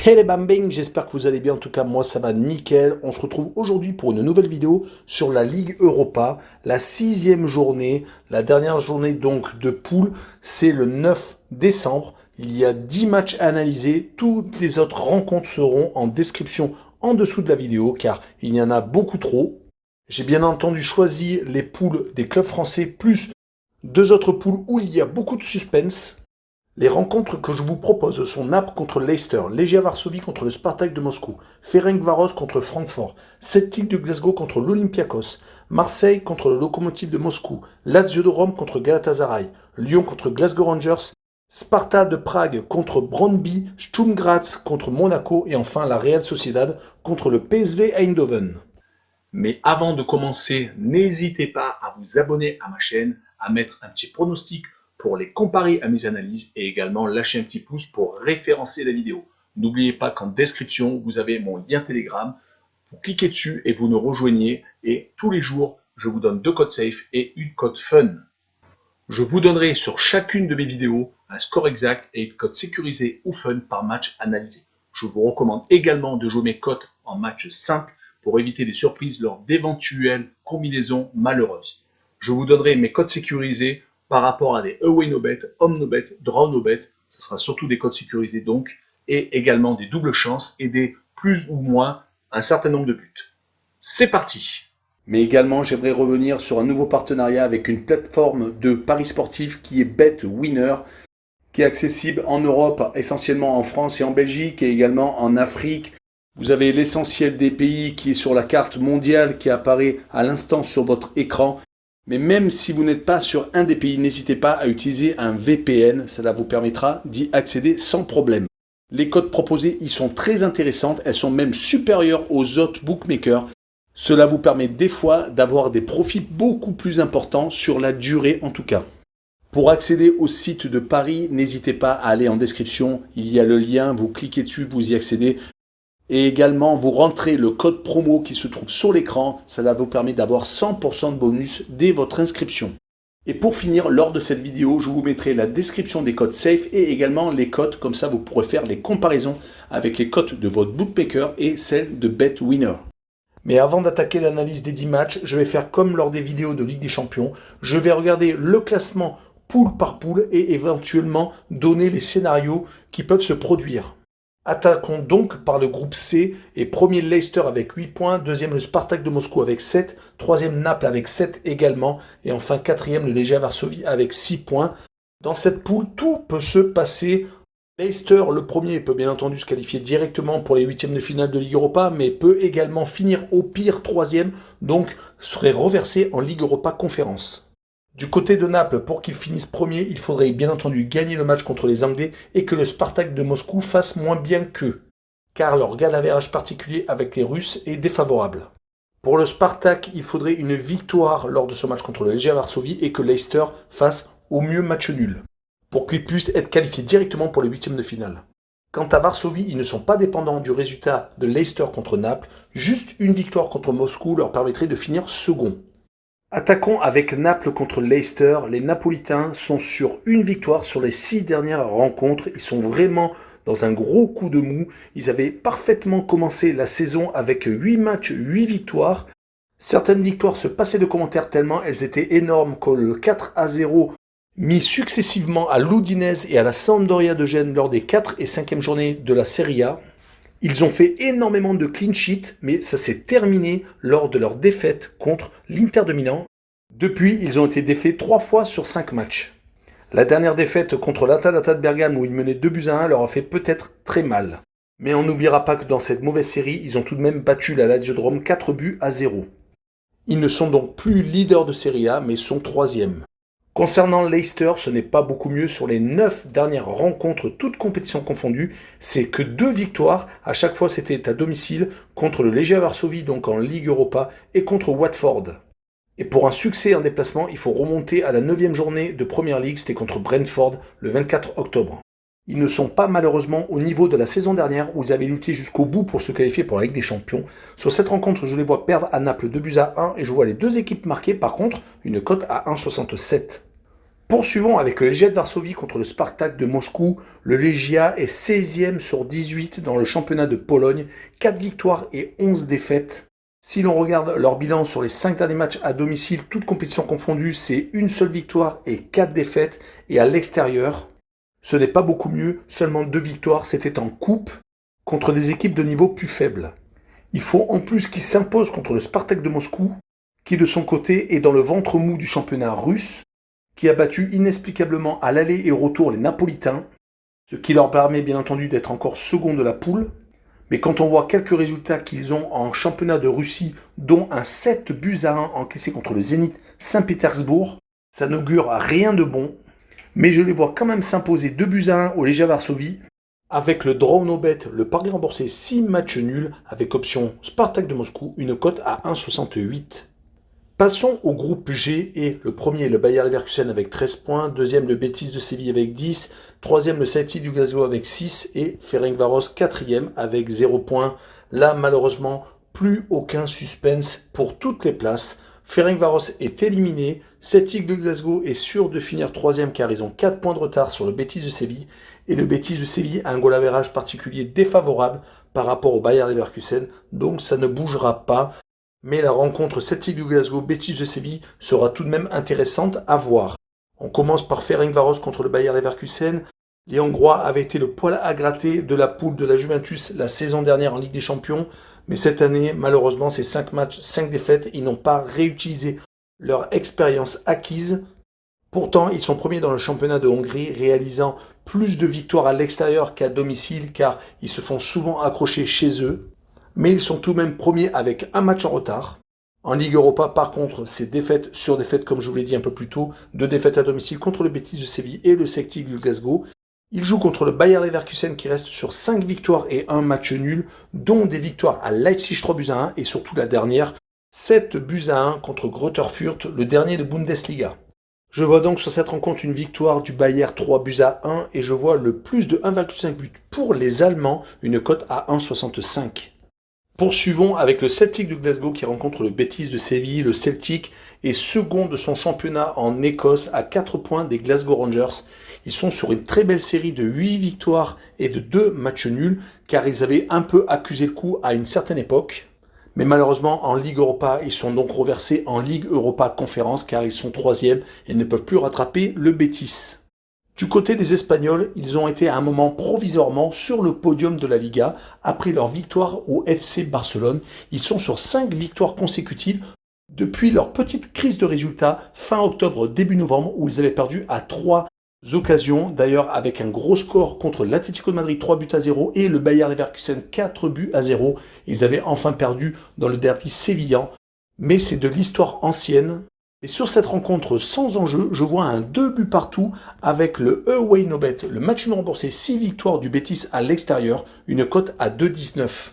Hey les bambins, j'espère que vous allez bien, en tout cas moi ça va nickel. On se retrouve aujourd'hui pour une nouvelle vidéo sur la Ligue Europa, la 6e journée, la dernière journée donc de poule, c'est le 9 décembre. Il y a 10 matchs à analyser, toutes les autres rencontres seront en description en dessous de la vidéo car il y en a beaucoup trop. J'ai bien entendu choisi les poules des clubs français plus deux autres poules où il y a beaucoup de suspense. Les rencontres que je vous propose sont Naples contre Leicester, Legia Varsovie contre le Spartak de Moscou, Ferencváros contre Francfort, Celtic de Glasgow contre l'Olympiakos, Marseille contre le Lokomotiv de Moscou, Lazio de Rome contre Galatasaray, Lyon contre Glasgow Rangers, Sparta de Prague contre Brøndby, Sturm Graz contre Monaco et enfin la Real Sociedad contre le PSV Eindhoven. Mais avant de commencer, n'hésitez pas à vous abonner à ma chaîne, à mettre un petit pronostic pour les comparer à mes analyses et également lâcher un petit pouce pour référencer la vidéo. N'oubliez pas qu'en description, vous avez mon lien Telegram. Vous cliquez dessus et vous nous rejoignez. Et tous les jours, je vous donne 2 codes safe et une code fun. Je vous donnerai sur chacune de mes vidéos un score exact et une cote sécurisée ou fun par match analysé. Je vous recommande également de jouer mes cotes en match simple pour éviter des surprises lors d'éventuelles combinaisons malheureuses. Je vous donnerai mes codes sécurisés par rapport à des away no bet, home no bet, draw no bet. Ce sera surtout des codes sécurisés donc, et également des doubles chances et des plus ou moins un certain nombre de buts. C'est parti! Mais également, j'aimerais revenir sur un nouveau partenariat avec une plateforme de paris sportifs qui est BetWinner, qui est accessible en Europe, essentiellement en France et en Belgique, et également en Afrique. Vous avez l'essentiel des pays qui est sur la carte mondiale qui apparaît à l'instant sur votre écran. Mais même si vous n'êtes pas sur un des pays, n'hésitez pas à utiliser un VPN, cela vous permettra d'y accéder sans problème. Les cotes proposées y sont très intéressantes, elles sont même supérieures aux autres bookmakers. Cela vous permet des fois d'avoir des profits beaucoup plus importants sur la durée en tout cas. Pour accéder au site de Paris, n'hésitez pas à aller en description, il y a le lien, vous cliquez dessus, vous y accédez. Et également, vous rentrez le code promo qui se trouve sur l'écran. Cela vous permet d'avoir 100% de bonus dès votre inscription. Et pour finir, lors de cette vidéo, je vous mettrai la description des codes safe et également les cotes. Comme ça, vous pourrez faire les comparaisons avec les cotes de votre bookmaker et celles de BetWinner. Mais avant d'attaquer l'analyse des 10 matchs, je vais faire comme lors des vidéos de Ligue des Champions. Je vais regarder le classement poule par poule et éventuellement donner les scénarios qui peuvent se produire. Attaquons donc par le groupe C et premier Leicester avec 8 points, deuxième le Spartak de Moscou avec 7, troisième Naples avec 7 également et enfin quatrième le Legia Varsovie avec 6 points. Dans cette poule, tout peut se passer. Leicester, le premier, peut bien entendu se qualifier directement pour les huitièmes de finale de Ligue Europa, mais peut également finir au pire troisième, donc serait reversé en Ligue Europa Conférence. Du côté de Naples, pour qu'ils finissent premier, il faudrait bien entendu gagner le match contre les Anglais et que le Spartak de Moscou fasse moins bien qu'eux, car leur galavérage particulier avec les Russes est défavorable. Pour le Spartak, il faudrait une victoire lors de ce match contre le Legia Varsovie et que Leicester fasse au mieux match nul, pour qu'ils puissent être qualifiés directement pour les huitièmes de finale. Quant à Varsovie, ils ne sont pas dépendants du résultat de Leicester contre Naples, juste une victoire contre Moscou leur permettrait de finir second. Attaquons avec Naples contre Leicester. Les Napolitains sont sur une victoire sur les 6 dernières rencontres. Ils sont vraiment dans un gros coup de mou. Ils avaient parfaitement commencé la saison avec 8 matchs, 8 victoires. Certaines victoires se passaient de commentaires tellement elles étaient énormes que le 4-0 mis successivement à l'Udinese et à la Sampdoria de Gênes lors des 4 et 5e journées de la Serie A. Ils ont fait énormément de clean sheet, mais ça s'est terminé lors de leur défaite contre l'Inter de Milan. Depuis, ils ont été défaits 3 fois sur 5 matchs. La dernière défaite contre l'Atalanta de Bergame où ils menaient 2-1 leur a fait peut-être très mal. Mais on n'oubliera pas que dans cette mauvaise série, ils ont tout de même battu la Lazio de Rome 4-0. Ils ne sont donc plus leaders de Serie A, mais sont 3e. Concernant Leicester, ce n'est pas beaucoup mieux sur les 9 dernières rencontres, toutes compétitions confondues. C'est que 2 victoires, à chaque fois c'était à domicile, contre le Legia Varsovie, donc en Ligue Europa, et contre Watford. Et pour un succès en déplacement, il faut remonter à la 9e journée de Premier League, c'était contre Brentford, le 24 octobre. Ils ne sont pas malheureusement au niveau de la saison dernière où ils avaient lutté jusqu'au bout pour se qualifier pour la Ligue des Champions. Sur cette rencontre, je les vois perdre à Naples 2-1 et je vois les deux équipes marquer par contre une cote à 1,67. Poursuivons avec le Legia de Varsovie contre le Spartak de Moscou. Le Legia est 16e sur 18 dans le championnat de Pologne, 4 victoires et 11 défaites. Si l'on regarde leur bilan sur les 5 derniers matchs à domicile, toutes compétitions confondues, c'est une seule victoire et 4 défaites. Et à l'extérieur, ce n'est pas beaucoup mieux, seulement 2 victoires, c'était en coupe contre des équipes de niveau plus faible. Il faut en plus qu'ils s'imposent contre le Spartak de Moscou, qui de son côté est dans le ventre mou du championnat russe, qui a battu inexplicablement à l'aller et au retour les Napolitains, ce qui leur permet bien entendu d'être encore second de la poule. Mais quand on voit quelques résultats qu'ils ont en championnat de Russie, dont un 7-1 encaissé contre le Zénith Saint-Pétersbourg, ça n'augure rien de bon. Mais je les vois quand même s'imposer 2-1 au Legia Varsovie, avec le draw no bet, le pari remboursé 6 matchs nuls, avec option Spartak de Moscou, une cote à 1,68. Passons au groupe G et le premier est le Bayer Leverkusen avec 13 points, deuxième le Betis de Séville avec 10, troisième le Celtic du Glasgow avec 6 et Ferencváros quatrième avec 0 points. Là malheureusement plus aucun suspense pour toutes les places. Ferencváros est éliminé, Celtic de Glasgow est sûr de finir troisième car ils ont 4 points de retard sur le Betis de Séville et le Betis de Séville a un goal average particulier défavorable par rapport au Bayer Leverkusen, donc ça ne bougera pas. Mais la rencontre Celtic du Glasgow Betis de Séville sera tout de même intéressante à voir. On commence par Ferencváros contre le Bayer Leverkusen. Les Hongrois avaient été le poil à gratter de la poule de la Juventus la saison dernière en Ligue des Champions, mais cette année, malheureusement, c'est 5 matchs, 5 défaites. Ils n'ont pas réutilisé leur expérience acquise. Pourtant, ils sont premiers dans le championnat de Hongrie, réalisant plus de victoires à l'extérieur qu'à domicile, car ils se font souvent accrocher chez eux. Mais ils sont tout de même premiers avec un match en retard. En Ligue Europa, par contre, c'est défaite sur défaite, comme je vous l'ai dit un peu plus tôt, 2 défaites à domicile contre le Betis de Séville et le Celtic de Glasgow. Ils jouent contre le Bayer Leverkusen qui reste sur 5 victoires et 1 match nul, dont des victoires à Leipzig 3-1 et surtout la dernière, 7-1 contre Greuther Fürth, le dernier de Bundesliga. Je vois donc sur cette rencontre une victoire du Bayer 3-1 et je vois le plus de 1,5 but pour les Allemands, une cote à 1,65. Poursuivons avec le Celtic de Glasgow qui rencontre le Betis de Séville. Le Celtic est second de son championnat en Écosse à 4 points des Glasgow Rangers. Ils sont sur une très belle série de 8 victoires et de 2 matchs nuls car ils avaient un peu accusé le coup à une certaine époque. Mais malheureusement en Ligue Europa, ils sont donc reversés en Ligue Europa Conférence car ils sont 3e et ne peuvent plus rattraper le Betis. Du côté des Espagnols, ils ont été à un moment provisoirement sur le podium de la Liga après leur victoire au FC Barcelone. Ils sont sur 5 victoires consécutives depuis leur petite crise de résultats fin octobre, début novembre où ils avaient perdu à 3 occasions. D'ailleurs avec un gros score contre l'Atlético de Madrid 3-0 et le Bayer Leverkusen 4-0. Ils avaient enfin perdu dans le derby sévillan. Mais c'est de l'histoire ancienne. Et sur cette rencontre sans enjeu, je vois un 2 buts partout avec le Away No Bet, le match non remboursé 6 victoires du Betis à l'extérieur, une cote à 2,19.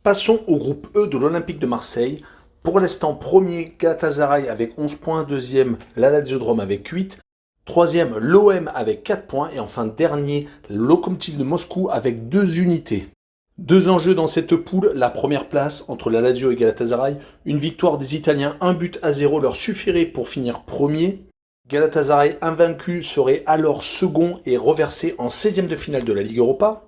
Passons au groupe E de l'Olympique de Marseille. Pour l'instant, premier Galatasaray avec 11 points, deuxième la Lazio de Rome avec 8, troisième l'OM avec 4 points et enfin dernier le Lokomotiv de Moscou avec 2 unités. 2 enjeux dans cette poule, la première place entre la Lazio et Galatasaray, une victoire des Italiens 1-0 leur suffirait pour finir premier. Galatasaray invaincu serait alors second et reversé en 16e de finale de la Ligue Europa.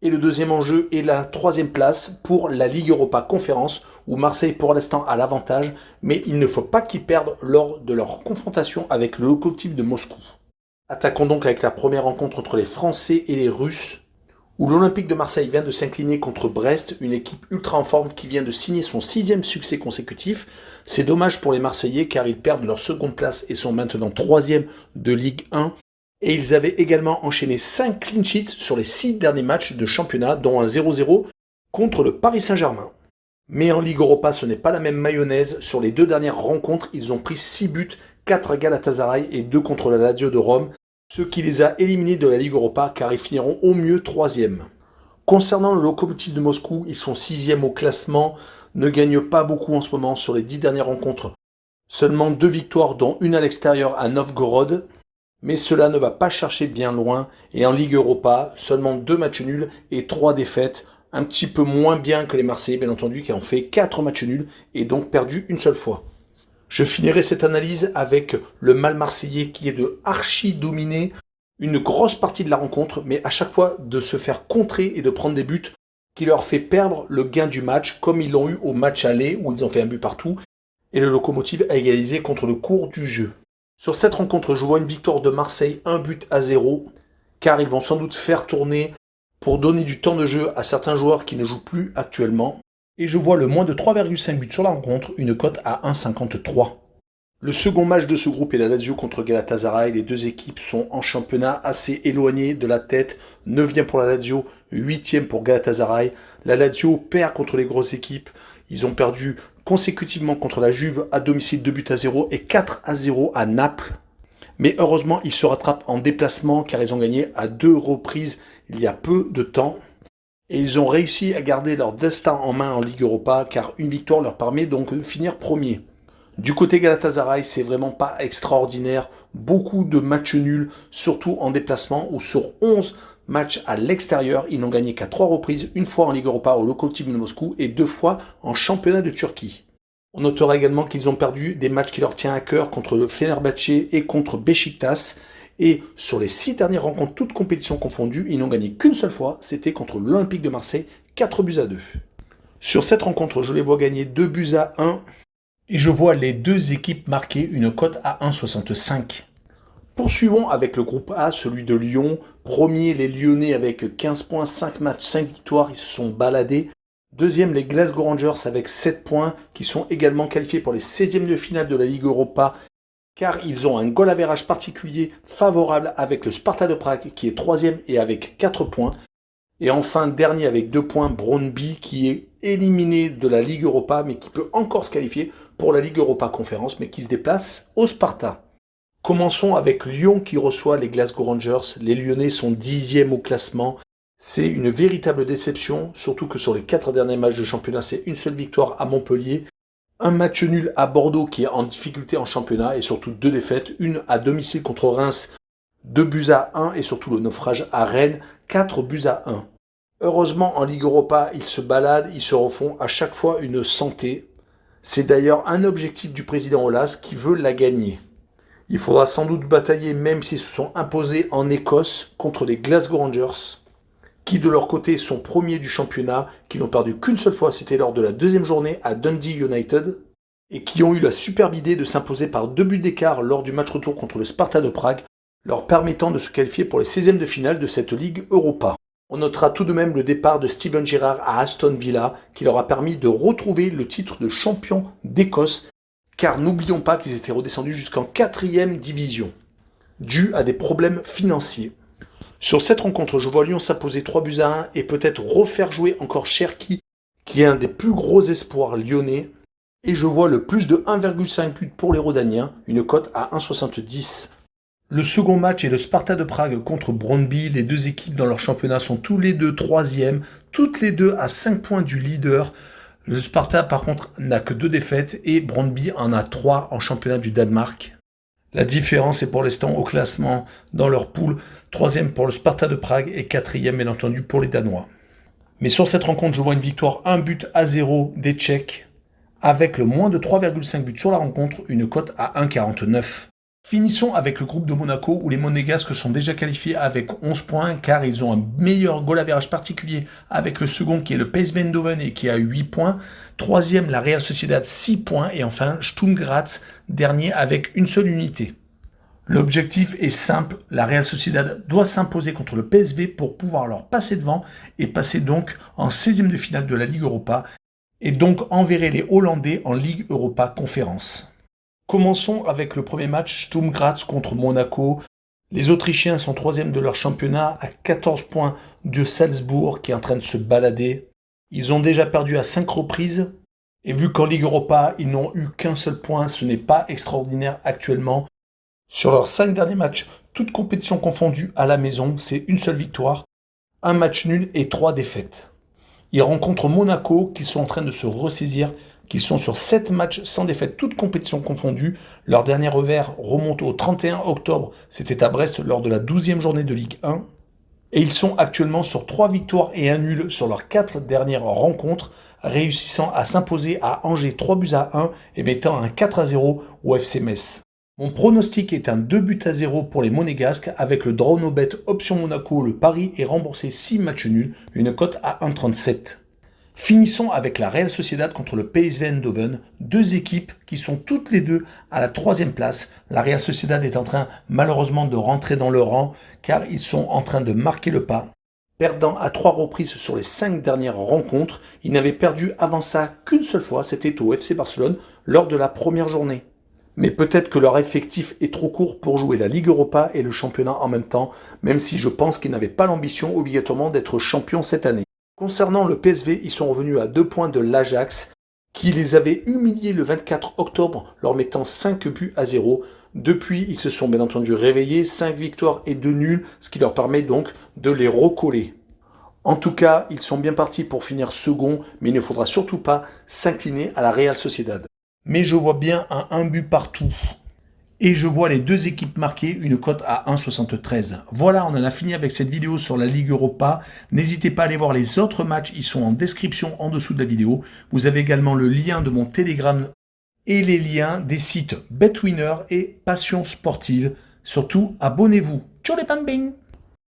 Et le deuxième enjeu est la 3e place pour la Ligue Europa Conférence où Marseille pour l'instant a l'avantage, mais il ne faut pas qu'ils perdent lors de leur confrontation avec le Lokomotiv de Moscou. Attaquons donc avec la première rencontre entre les Français et les Russes, où l'Olympique de Marseille vient de s'incliner contre Brest, une équipe ultra en forme qui vient de signer son 6e succès consécutif. C'est dommage pour les Marseillais car ils perdent leur seconde place et sont maintenant 3e de Ligue 1. Et ils avaient également enchaîné 5 clean sheets sur les 6 derniers matchs de championnat, dont un 0-0 contre le Paris Saint-Germain. Mais en Ligue Europa, ce n'est pas la même mayonnaise. Sur les 2 dernières rencontres, ils ont pris 6 buts, 4 à Galatasaray et 2 contre la Lazio de Rome, ce qui les a éliminés de la Ligue Europa car ils finiront au mieux 3e. Concernant le Lokomotiv de Moscou, ils sont 6e au classement, ne gagnent pas beaucoup en ce moment sur les 10 dernières rencontres. Seulement 2 victoires dont une à l'extérieur à Novgorod, mais cela ne va pas chercher bien loin et en Ligue Europa, seulement 2 matchs nuls et 3 défaites, un petit peu moins bien que les Marseillais bien entendu qui ont fait 4 matchs nuls et donc perdu une seule fois. Je finirai cette analyse avec le mal marseillais qui est de archi-dominer une grosse partie de la rencontre, mais à chaque fois de se faire contrer et de prendre des buts qui leur fait perdre le gain du match, comme ils l'ont eu au match aller où ils ont fait un but partout, et le Lokomotiv a égalisé contre le cours du jeu. Sur cette rencontre, je vois une victoire de Marseille, 1-0, car ils vont sans doute faire tourner pour donner du temps de jeu à certains joueurs qui ne jouent plus actuellement. Et je vois le moins de 3,5 buts sur la rencontre, une cote à 1,53. Le second match de ce groupe est la Lazio contre Galatasaray. Les deux équipes sont en championnat assez éloignées de la tête. 9e pour la Lazio, 8e pour Galatasaray. La Lazio perd contre les grosses équipes. Ils ont perdu consécutivement contre la Juve à domicile 2-0 et 4-0 à Naples. Mais heureusement, ils se rattrapent en déplacement car ils ont gagné à 2 reprises il y a peu de temps. Et ils ont réussi à garder leur destin en main en Ligue Europa car une victoire leur permet donc de finir premier. Du côté Galatasaray, c'est vraiment pas extraordinaire. Beaucoup de matchs nuls, surtout en déplacement, où sur 11 matchs à l'extérieur, ils n'ont gagné qu'à 3 reprises, une fois en Ligue Europa au Lokomotiv de Moscou et 2 fois en championnat de Turquie. On notera également qu'ils ont perdu des matchs qui leur tiennent à cœur contre le Fenerbahçe et contre Beşiktaş. Et sur les 6 dernières rencontres, toutes compétitions confondues, ils n'ont gagné qu'une seule fois, c'était contre l'Olympique de Marseille, 4-2. Sur cette rencontre, je les vois gagner 2-1. Et je vois les deux équipes marquer une cote à 1,65. Poursuivons avec le groupe A, celui de Lyon. Premier, les Lyonnais avec 15 points, 5 matchs, 5 victoires, ils se sont baladés. Deuxième, les Glasgow Rangers avec 7 points, qui sont également qualifiés pour les 16e de finale de la Ligue Europa, car ils ont un goal average particulier favorable avec le Sparta de Prague, qui est 3e et avec 4 points. Et enfin, dernier avec 2 points, Brøndby, qui est éliminé de la Ligue Europa, mais qui peut encore se qualifier pour la Ligue Europa Conférence, mais qui se déplace au Sparta. Commençons avec Lyon qui reçoit les Glasgow Rangers. Les Lyonnais sont 10e au classement. C'est une véritable déception, surtout que sur les 4 derniers matchs de championnat, c'est une seule victoire à Montpellier, un match nul à Bordeaux qui est en difficulté en championnat, et surtout 2 défaites, une à domicile contre Reims, 2-1, et surtout le naufrage à Rennes, 4-1. Heureusement, en Ligue Europa, ils se baladent, ils se refont à chaque fois une santé. C'est d'ailleurs un objectif du président Aulas qui veut la gagner. Il faudra sans doute batailler, même s'ils se sont imposés en Écosse, contre les Glasgow Rangers, qui de leur côté sont premiers du championnat, qui n'ont perdu qu'une seule fois, c'était lors de la 2e journée à Dundee United, et qui ont eu la superbe idée de s'imposer par 2 buts d'écart lors du match retour contre le Sparta de Prague, leur permettant de se qualifier pour les 16e de finale de cette Ligue Europa. On notera tout de même le départ de Steven Gerrard à Aston Villa, qui leur a permis de retrouver le titre de champion d'Écosse, car n'oublions pas qu'ils étaient redescendus jusqu'en 4e division, dû à des problèmes financiers. Sur cette rencontre, je vois Lyon s'imposer 3-1 et peut-être refaire jouer encore Cherki, qui est un des plus gros espoirs lyonnais, et je vois le plus de 1,5 but pour les Rodaniens, une cote à 1,70. Le second match est le Sparta de Prague contre Brøndby. Les deux équipes dans leur championnat sont tous les deux 3e, toutes les deux à 5 points du leader. Le Sparta par contre n'a que 2 défaites et Brøndby en a 3 en championnat du Danemark. La différence est pour l'instant au classement dans leur poule, 3e pour le Sparta de Prague et 4e bien entendu pour les Danois. Mais sur cette rencontre, je vois une victoire 1-0 des Tchèques avec le moins de 3,5 buts sur la rencontre, une cote à 1,49. Finissons avec le groupe de Monaco où les Monégasques sont déjà qualifiés avec 11 points car ils ont un meilleur goal average particulier avec le second qui est le PSV Eindhoven et qui a 8 points. Troisième, la Real Sociedad 6 points et enfin Sturm Graz dernier avec une seule unité. L'objectif est simple, la Real Sociedad doit s'imposer contre le PSV pour pouvoir leur passer devant et passer donc en 16e de finale de la Ligue Europa et donc enverrer les Hollandais en Ligue Europa Conférence. Commençons avec le premier match, Sturm Graz contre Monaco. Les Autrichiens sont 3e de leur championnat à 14 points de Salzbourg qui est en train de se balader. Ils ont déjà perdu à 5 reprises et vu qu'en Ligue Europa, ils n'ont eu qu'un seul point, ce n'est pas extraordinaire actuellement. Sur leurs 5 derniers matchs, toutes compétitions confondues à la maison, c'est une seule victoire, un match nul et 3 défaites. Ils rencontrent Monaco qui sont en train de se ressaisir, qui sont sur 7 matchs sans défaite, toutes compétitions confondues. Leur dernier revers remonte au 31 octobre, c'était à Brest lors de la 12e journée de Ligue 1. Et ils sont actuellement sur 3 victoires et 1 nul sur leurs 4 dernières rencontres, réussissant à s'imposer à Angers 3-1 et mettant un 4-0 au FC Metz. Mon pronostic est un 2-0 pour les Monégasques avec le draw no bet option Monaco. Le pari est remboursé 6 matchs nuls, une cote à 1,37. Finissons avec la Real Sociedad contre le PSV Eindhoven, deux équipes qui sont toutes les deux à la 3e place. La Real Sociedad est en train malheureusement de rentrer dans le rang car ils sont en train de marquer le pas. Perdant à 3 reprises sur les 5 dernières rencontres, ils n'avaient perdu avant ça qu'une seule fois, c'était au FC Barcelone lors de la première journée. Mais peut-être que leur effectif est trop court pour jouer la Ligue Europa et le championnat en même temps, même si je pense qu'ils n'avaient pas l'ambition obligatoirement d'être champions cette année. Concernant le PSV, ils sont revenus à 2 points de l'Ajax, qui les avait humiliés le 24 octobre, leur mettant 5-0. Depuis, ils se sont bien entendu réveillés, 5 victoires et 2 nuls, ce qui leur permet donc de les recoller. En tout cas, ils sont bien partis pour finir second, mais il ne faudra surtout pas s'incliner à la Real Sociedad. Mais je vois bien un but partout. Et je vois les deux équipes marquer une cote à 1,73. Voilà, on en a fini avec cette vidéo sur la Ligue Europa. N'hésitez pas à aller voir les autres matchs, ils sont en description en dessous de la vidéo. Vous avez également le lien de mon Telegram et les liens des sites BetWinner et Passion Sportive. Surtout, abonnez-vous. Ciao les bambins!